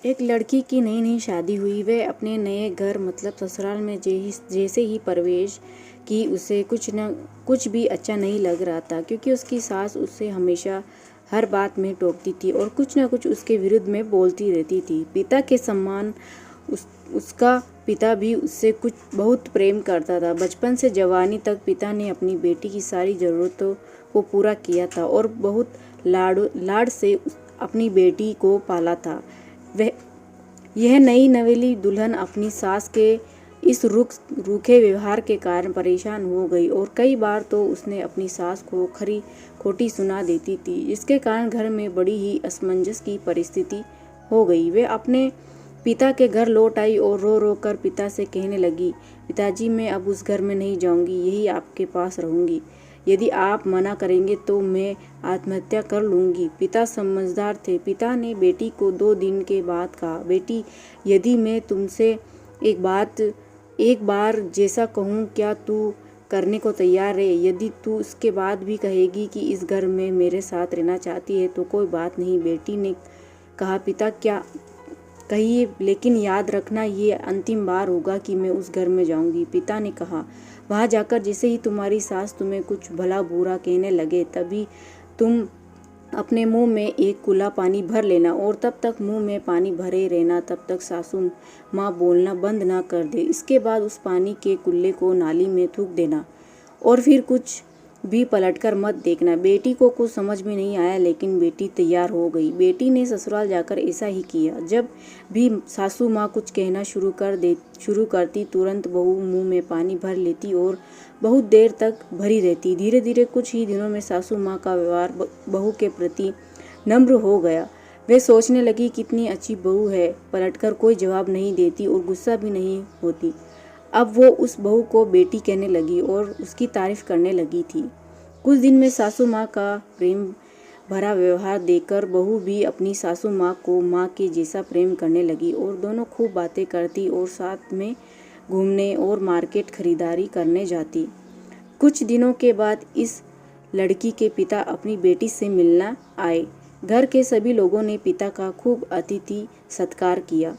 एक लड़की की नई नई शादी हुई। वह अपने नए घर मतलब ससुराल में जैसे ही प्रवेश की उसे कुछ भी अच्छा नहीं लग रहा था, क्योंकि उसकी सास उसे हमेशा हर बात में टोकती थी और कुछ न कुछ उसके विरुद्ध में बोलती रहती थी। पिता के समान उसका पिता भी उससे कुछ बहुत प्रेम करता था। बचपन से जवानी तक पिता ने अपनी बेटी की सारी ज़रूरतों को पूरा किया था और बहुत लाड से अपनी बेटी को पाला था। यह नई नवेली दुल्हन अपनी सास के इस रूखे व्यवहार के कारण परेशान हो गई और कई बार तो उसने अपनी सास को खरी खोटी सुना देती थी, जिसके कारण घर में बड़ी ही असमंजस की परिस्थिति हो गई। वे अपने पिता के घर लौट आई और रो रो कर पिता से कहने लगी, पिताजी मैं अब उस घर में नहीं जाऊंगी, यही आपके पास रहूंगी। यदि आप मना करेंगे तो मैं आत्महत्या कर लूँगी। पिता समझदार थे। पिता ने बेटी को 2 दिन के बाद कहा, बेटी यदि मैं तुमसे एक बार जैसा कहूँ क्या तू करने को तैयार है? यदि तू उसके बाद भी कहेगी कि इस घर में मेरे साथ रहना चाहती है तो कोई बात नहीं। बेटी ने कहा, पिता क्या कहिए, लेकिन याद रखना ये अंतिम बार होगा कि मैं उस घर में जाऊंगी। पिता ने कहा, वहाँ जाकर जैसे ही तुम्हारी सास तुम्हें कुछ भला बुरा कहने लगे तभी तुम अपने मुंह में एक कुल्ला पानी भर लेना और तब तक मुंह में पानी भरे रहना, तब तक सासू माँ बोलना बंद ना कर दे। इसके बाद उस पानी के कुल्ले को नाली में थूक देना और फिर कुछ भी पलटकर मत देखना। बेटी को कुछ समझ में नहीं आया, लेकिन बेटी तैयार हो गई। बेटी ने ससुराल जाकर ऐसा ही किया। जब भी सासू माँ कुछ कहना शुरू करती तुरंत बहू मुंह में पानी भर लेती और बहुत देर तक भरी रहती। धीरे धीरे कुछ ही दिनों में सासू माँ का व्यवहार बहू के प्रति नम्र हो गया। वे सोचने लगी कितनी अच्छी बहू है, पलटकर कोई जवाब नहीं देती और गुस्सा भी नहीं होती। अब वो उस बहू को बेटी कहने लगी और उसकी तारीफ करने लगी थी। कुछ दिन में सासू माँ का प्रेम भरा व्यवहार देखकर बहू भी अपनी सासू माँ को माँ के जैसा प्रेम करने लगी और दोनों खूब बातें करती और साथ में घूमने और मार्केट खरीदारी करने जाती। कुछ दिनों के बाद इस लड़की के पिता अपनी बेटी से मिलना आए। घर के सभी लोगों ने पिता का खूब अतिथि सत्कार किया।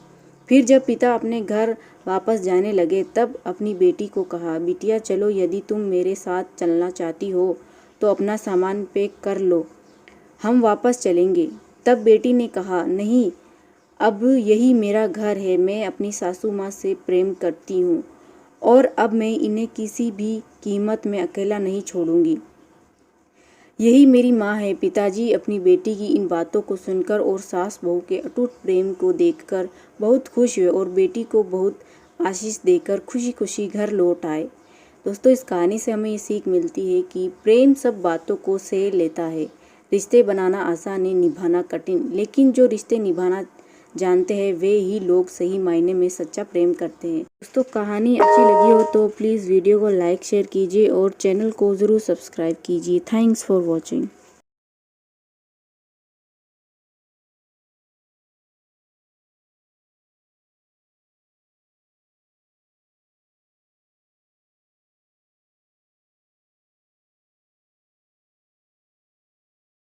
फिर जब पिता अपने घर वापस जाने लगे तब अपनी बेटी को कहा, बिटिया चलो, यदि तुम मेरे साथ चलना चाहती हो तो अपना सामान पैक कर लो, हम वापस चलेंगे। तब बेटी ने कहा, नहीं, अब यही मेरा घर है। मैं अपनी सासू माँ से प्रेम करती हूँ और अब मैं इन्हें किसी भी कीमत में अकेला नहीं छोड़ूंगी। यही मेरी माँ है। पिताजी अपनी बेटी की इन बातों को सुनकर और सास बहू के अटूट प्रेम को देखकर बहुत खुश हुए और बेटी को बहुत आशीष देकर खुशी खुशी घर लौट आए। दोस्तों, इस कहानी से हमें ये सीख मिलती है कि प्रेम सब बातों को सह लेता है। रिश्ते बनाना आसान है, निभाना कठिन, लेकिन जो रिश्ते निभाना जानते हैं वे ही लोग सही मायने में सच्चा प्रेम करते हैं। दोस्तों, कहानी अच्छी लगी हो तो प्लीज़ वीडियो को लाइक शेयर कीजिए और चैनल को ज़रूर सब्सक्राइब कीजिए। Thanks for watching.